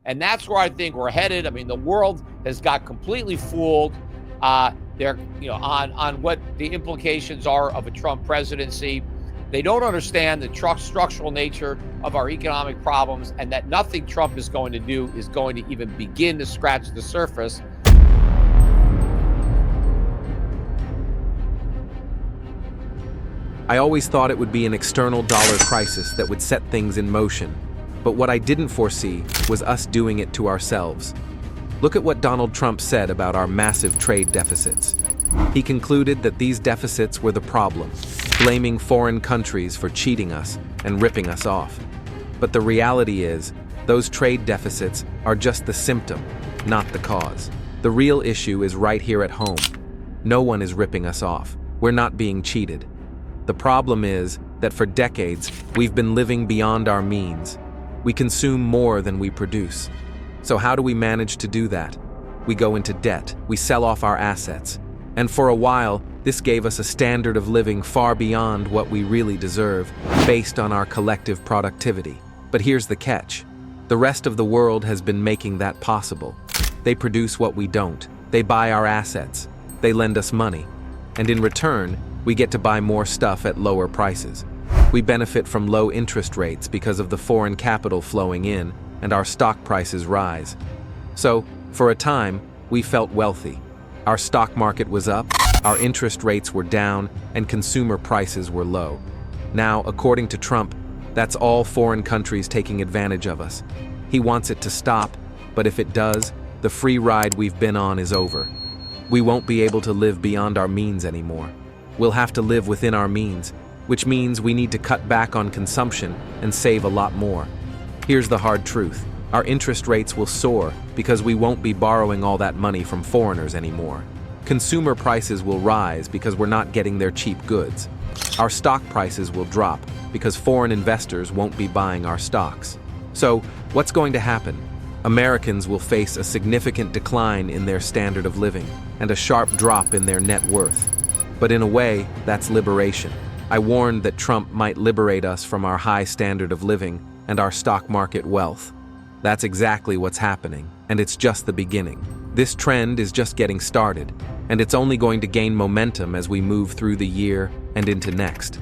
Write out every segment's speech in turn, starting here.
And that's where I think we're headed. I mean, the world has got completely fooled. They're, on what the implications are of a Trump presidency. They don't understand the structural nature of our economic problems, and that nothing Trump is going to do is going to even begin to scratch the surface. I always thought it would be an external dollar crisis that would set things in motion. But what I didn't foresee was us doing it to ourselves. Look at what Donald Trump said about our massive trade deficits. He concluded that these deficits were the problem, blaming foreign countries for cheating us and ripping us off. But the reality is, those trade deficits are just the symptom, not the cause. The real issue is right here at home. No one is ripping us off. We're not being cheated. The problem is that for decades, we've been living beyond our means. We consume more than we produce. So how do we manage to do that? We go into debt, we sell off our assets. And for a while, this gave us a standard of living far beyond what we really deserve, based on our collective productivity. But here's the catch. The rest of the world has been making that possible. They produce what we don't. They buy our assets. They lend us money. And in return, we get to buy more stuff at lower prices. We benefit from low interest rates because of the foreign capital flowing in, and our stock prices rise. So, for a time, we felt wealthy. Our stock market was up, our interest rates were down, and consumer prices were low. Now, according to Trump, that's all foreign countries taking advantage of us. He wants it to stop, but if it does, the free ride we've been on is over. We won't be able to live beyond our means anymore. We'll have to live within our means, which means we need to cut back on consumption and save a lot more. Here's the hard truth. Our interest rates will soar because we won't be borrowing all that money from foreigners anymore. Consumer prices will rise because we're not getting their cheap goods. Our stock prices will drop because foreign investors won't be buying our stocks. So, what's going to happen? Americans will face a significant decline in their standard of living and a sharp drop in their net worth. But in a way, that's liberation. I warned that Trump might liberate us from our high standard of living and our stock market wealth. That's exactly what's happening, and it's just the beginning. This trend is just getting started, and it's only going to gain momentum as we move through the year and into next.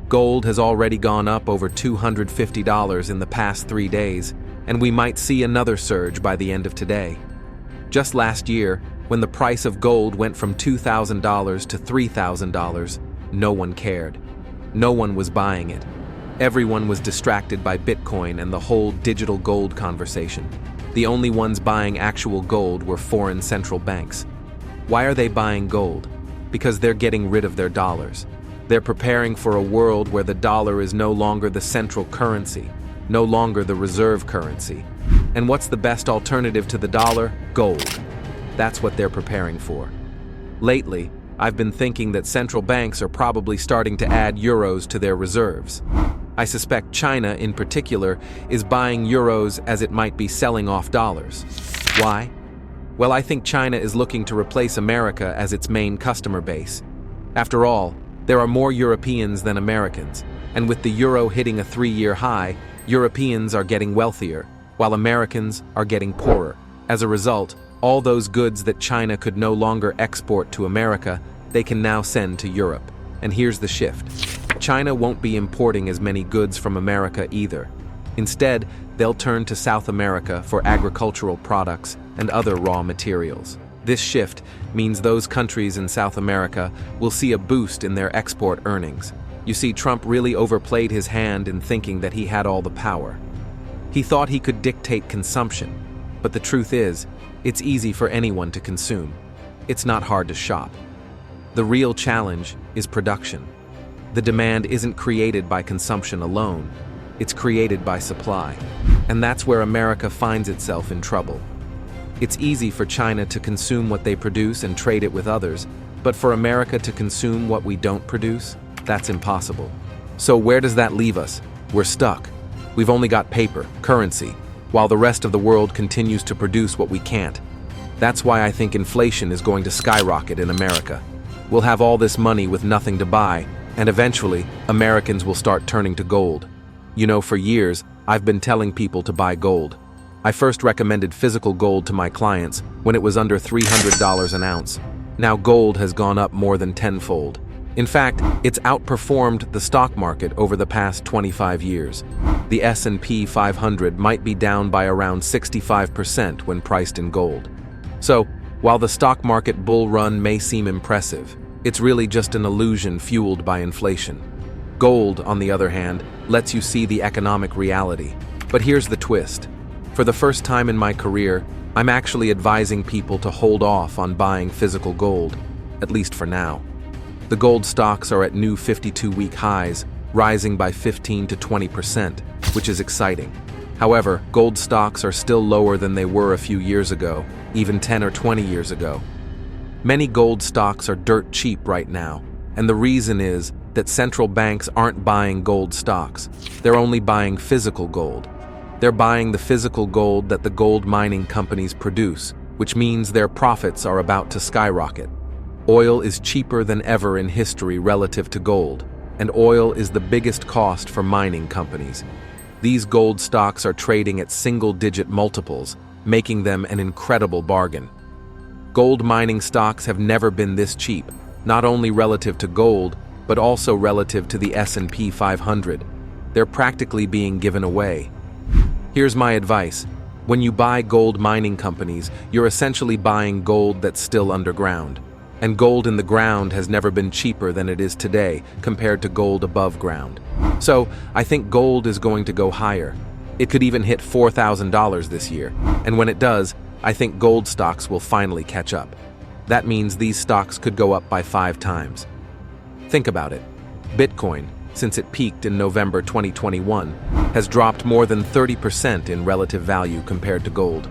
Gold has already gone up over $250 in the past 3 days, and we might see another surge by the end of today. Just last year, when the price of gold went from $2,000 to $3,000, no one cared. No one was buying it. Everyone was distracted by Bitcoin and the whole digital gold conversation. The only ones buying actual gold were foreign central banks. Why are they buying gold? Because they're getting rid of their dollars. They're preparing for a world where the dollar is no longer the central currency, no longer the reserve currency. And what's the best alternative to the dollar? Gold. That's what they're preparing for. Lately, I've been thinking that central banks are probably starting to add euros to their reserves. I suspect China, in particular, is buying euros as it might be selling off dollars. Why? Well, I think China is looking to replace America as its main customer base. After all, there are more Europeans than Americans, and with the euro hitting a 3-year high, Europeans are getting wealthier, while Americans are getting poorer. As a result, all those goods that China could no longer export to America, they can now send to Europe. And here's the shift. China won't be importing as many goods from America either. Instead, they'll turn to South America for agricultural products and other raw materials. This shift means those countries in South America will see a boost in their export earnings. You see, Trump really overplayed his hand in thinking that he had all the power. He thought he could dictate consumption, but the truth is, it's easy for anyone to consume. It's not hard to shop. The real challenge is production. The demand isn't created by consumption alone, it's created by supply. And that's where America finds itself in trouble. It's easy for China to consume what they produce and trade it with others, but for America to consume what we don't produce, that's impossible. So where does that leave us? We're stuck. We've only got paper, currency, while the rest of the world continues to produce what we can't. That's why I think inflation is going to skyrocket in America. We'll have all this money with nothing to buy, and eventually, Americans will start turning to gold. You know, for years, I've been telling people to buy gold. I first recommended physical gold to my clients when it was under $300 an ounce. Now gold has gone up more than tenfold. In fact, it's outperformed the stock market over the past 25 years. The S&P 500 might be down by around 65% when priced in gold. So, while the stock market bull run may seem impressive, it's really just an illusion fueled by inflation. Gold, on the other hand, lets you see the economic reality. But here's the twist. For the first time in my career, I'm actually advising people to hold off on buying physical gold, at least for now. The gold stocks are at new 52-week highs, rising by 15 to 20%, which is exciting. However, gold stocks are still lower than they were a few years ago, even 10 or 20 years ago. Many gold stocks are dirt cheap right now, and the reason is that central banks aren't buying gold stocks. They're only buying physical gold. They're buying the physical gold that the gold mining companies produce, which means their profits are about to skyrocket. Oil is cheaper than ever in history relative to gold, and oil is the biggest cost for mining companies. These gold stocks are trading at single-digit multiples, making them an incredible bargain. Gold mining stocks have never been this cheap, not only relative to gold, but also relative to the S&P 500. They're practically being given away. Here's my advice. When you buy gold mining companies, you're essentially buying gold that's still underground. And gold in the ground has never been cheaper than it is today compared to gold above ground. So, I think gold is going to go higher. It could even hit $4,000 this year. And when it does, I think gold stocks will finally catch up. That means these stocks could go up by 5 times. Think about it. Bitcoin, since it peaked in November 2021, has dropped more than 30% in relative value compared to gold.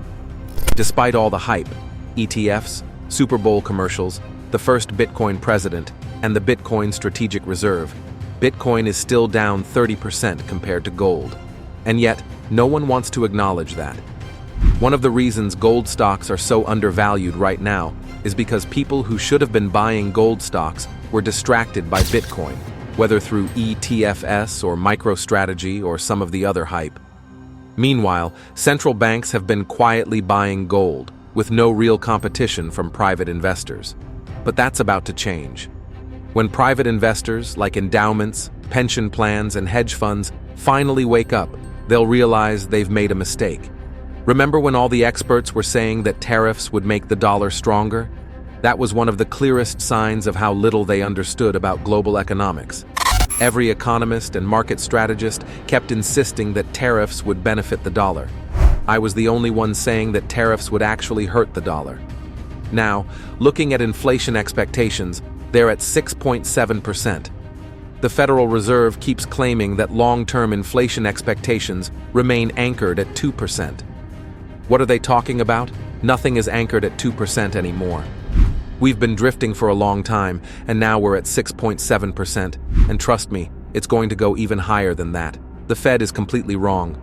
Despite all the hype, ETFs, Super Bowl commercials, the first Bitcoin president, and the Bitcoin strategic reserve, Bitcoin is still down 30% compared to gold. And yet, no one wants to acknowledge that. One of the reasons gold stocks are so undervalued right now is because people who should have been buying gold stocks were distracted by Bitcoin, whether through ETFs or MicroStrategy or some of the other hype. Meanwhile, central banks have been quietly buying gold, with no real competition from private investors. But that's about to change. When private investors, like endowments, pension plans, and hedge funds, finally wake up, they'll realize they've made a mistake. Remember when all the experts were saying that tariffs would make the dollar stronger? That was one of the clearest signs of how little they understood about global economics. Every economist and market strategist kept insisting that tariffs would benefit the dollar. I was the only one saying that tariffs would actually hurt the dollar. Now, looking at inflation expectations, they're at 6.7%. The Federal Reserve keeps claiming that long-term inflation expectations remain anchored at 2%. What are they talking about? Nothing is anchored at 2% anymore. We've been drifting for a long time, and now we're at 6.7%, and trust me, it's going to go even higher than that. The Fed is completely wrong.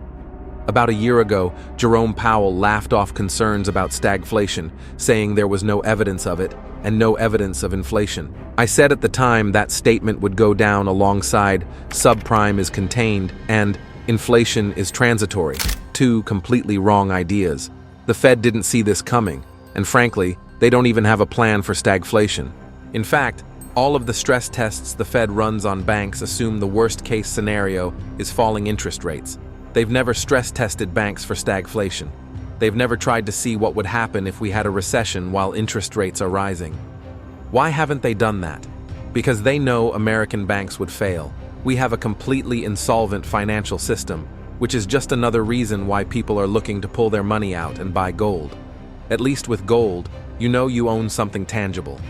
About a year ago, Jerome Powell laughed off concerns about stagflation, saying there was no evidence of it, and no evidence of inflation. I said at the time that statement would go down alongside subprime is contained and inflation is transitory. Two completely wrong ideas. The Fed didn't see this coming, and frankly, they don't even have a plan for stagflation. In fact, all of the stress tests the Fed runs on banks assume the worst-case scenario is falling interest rates. They've never stress-tested banks for stagflation. They've never tried to see what would happen if we had a recession while interest rates are rising. Why haven't they done that? Because they know American banks would fail. We have a completely insolvent financial system, which is just another reason why people are looking to pull their money out and buy gold. At least with gold, you know you own something tangible.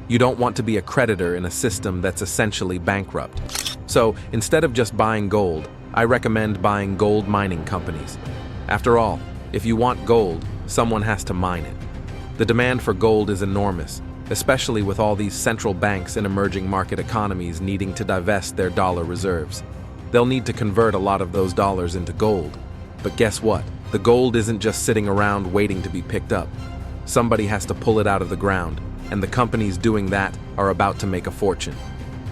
You don't want to be a creditor in a system that's essentially bankrupt. So, instead of just buying gold, I recommend buying gold mining companies. After all, if you want gold, someone has to mine it. The demand for gold is enormous, especially with all these central banks in emerging market economies needing to divest their dollar reserves. They'll need to convert a lot of those dollars into gold. But guess what? The gold isn't just sitting around waiting to be picked up. Somebody has to pull it out of the ground, and the companies doing that are about to make a fortune.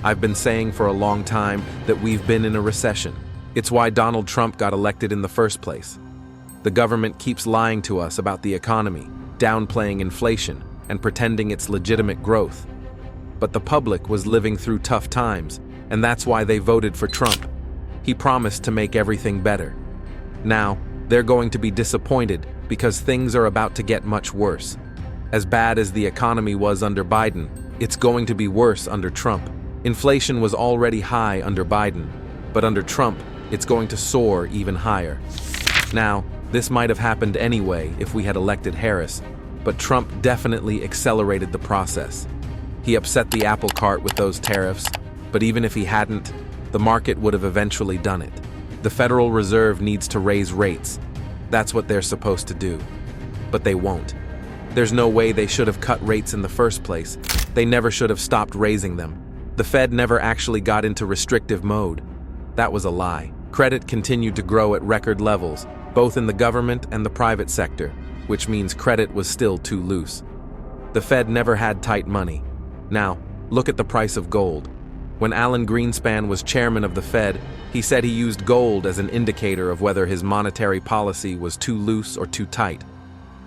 I've been saying for a long time that we've been in a recession. It's why Donald Trump got elected in the first place. The government keeps lying to us about the economy, downplaying inflation, and pretending it's legitimate growth. But the public was living through tough times, and that's why they voted for Trump. He promised to make everything better. Now, they're going to be disappointed because things are about to get much worse. As bad as the economy was under Biden, it's going to be worse under Trump. Inflation was already high under Biden, but under Trump, it's going to soar even higher. Now, this might have happened anyway if we had elected Harris, but Trump definitely accelerated the process. He upset the apple cart with those tariffs, but even if he hadn't, the market would have eventually done it. The Federal Reserve needs to raise rates. That's what they're supposed to do. But they won't. There's no way they should have cut rates in the first place. They never should have stopped raising them. The Fed never actually got into restrictive mode. That was a lie. Credit continued to grow at record levels, both in the government and the private sector, which means credit was still too loose. The Fed never had tight money. Now, look at the price of gold. When Alan Greenspan was chairman of the Fed, he said he used gold as an indicator of whether his monetary policy was too loose or too tight.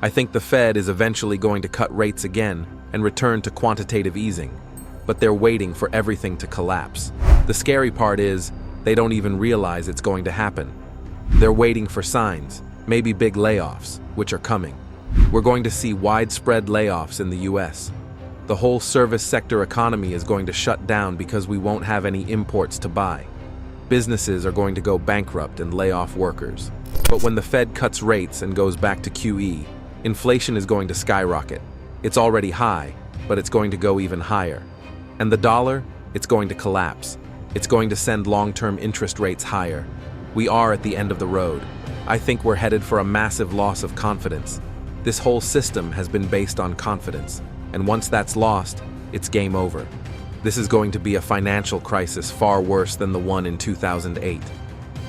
I think the Fed is eventually going to cut rates again and return to quantitative easing, but they're waiting for everything to collapse. The scary part is, they don't even realize it's going to happen. They're waiting for signs, maybe big layoffs, which are coming. We're going to see widespread layoffs in the US. The whole service sector economy is going to shut down because we won't have any imports to buy. Businesses are going to go bankrupt and lay off workers. But when the Fed cuts rates and goes back to QE, inflation is going to skyrocket. It's already high, but it's going to go even higher. And the dollar, it's going to collapse. It's going to send long-term interest rates higher. We are at the end of the road. I think we're headed for a massive loss of confidence. This whole system has been based on confidence, and once that's lost, it's game over. This is going to be a financial crisis far worse than the one in 2008.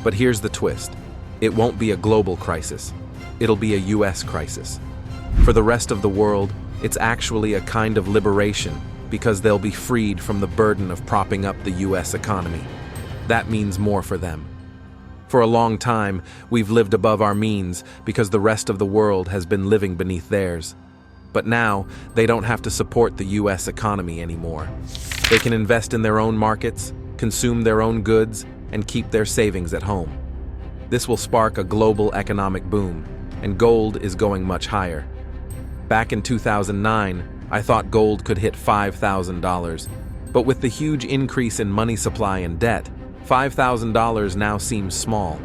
But here's the twist. It won't be a global crisis. It'll be a US crisis. For the rest of the world, it's actually a kind of liberation because they'll be freed from the burden of propping up the US economy. That means more for them. For a long time, we've lived above our means because the rest of the world has been living beneath theirs. But now, they don't have to support the US economy anymore. They can invest in their own markets, consume their own goods, and keep their savings at home. This will spark a global economic boom, and gold is going much higher. Back in 2009, I thought gold could hit $5,000, but with the huge increase in money supply and debt, $5,000 now seems small.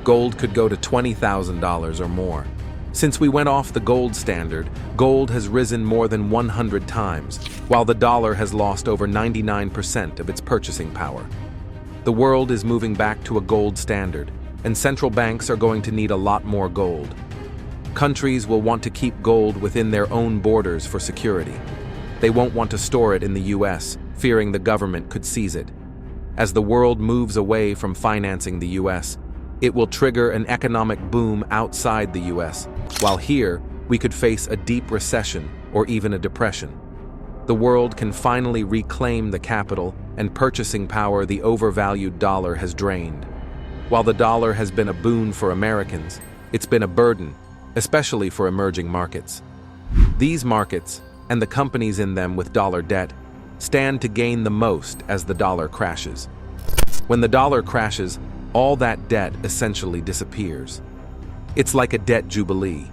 Gold could go to $20,000 or more. Since we went off the gold standard, gold has risen more than 100 times, while the dollar has lost over 99% of its purchasing power. The world is moving back to a gold standard, and central banks are going to need a lot more gold. Countries will want to keep gold within their own borders for security. They won't want to store it in the US, fearing the government could seize it. As the world moves away from financing the US, it will trigger an economic boom outside the US, while here, we could face a deep recession or even a depression. The world can finally reclaim the capital and purchasing power the overvalued dollar has drained. While the dollar has been a boon for Americans, it's been a burden, especially for emerging markets. These markets, and the companies in them with dollar debt, stand to gain the most as the dollar crashes. When the dollar crashes, all that debt essentially disappears. It's like a debt jubilee.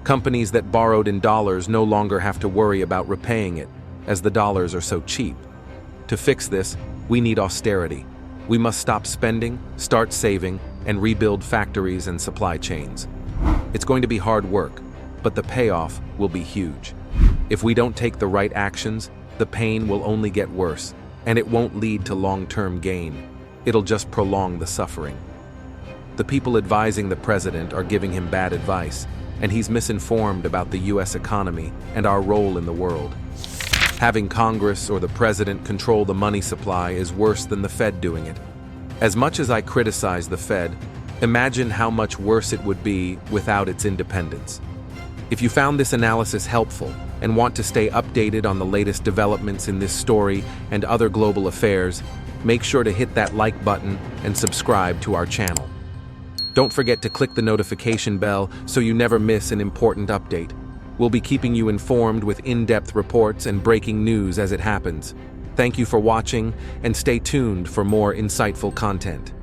Companies that borrowed in dollars no longer have to worry about repaying it, as the dollars are so cheap. To fix this, we need austerity. We must stop spending, start saving, and rebuild factories and supply chains. It's going to be hard work, but the payoff will be huge. If we don't take the right actions, the pain will only get worse, and it won't lead to long-term gain. It'll just prolong the suffering. The people advising the president are giving him bad advice, and he's misinformed about the US economy and our role in the world. Having Congress or the president control the money supply is worse than the Fed doing it. As much as I criticize the Fed, imagine how much worse it would be without its independence. If you found this analysis helpful and want to stay updated on the latest developments in this story and other global affairs, make sure to hit that like button and subscribe to our channel. Don't forget to click the notification bell so you never miss an important update. We'll be keeping you informed with in-depth reports and breaking news as it happens. Thank you for watching, and stay tuned for more insightful content.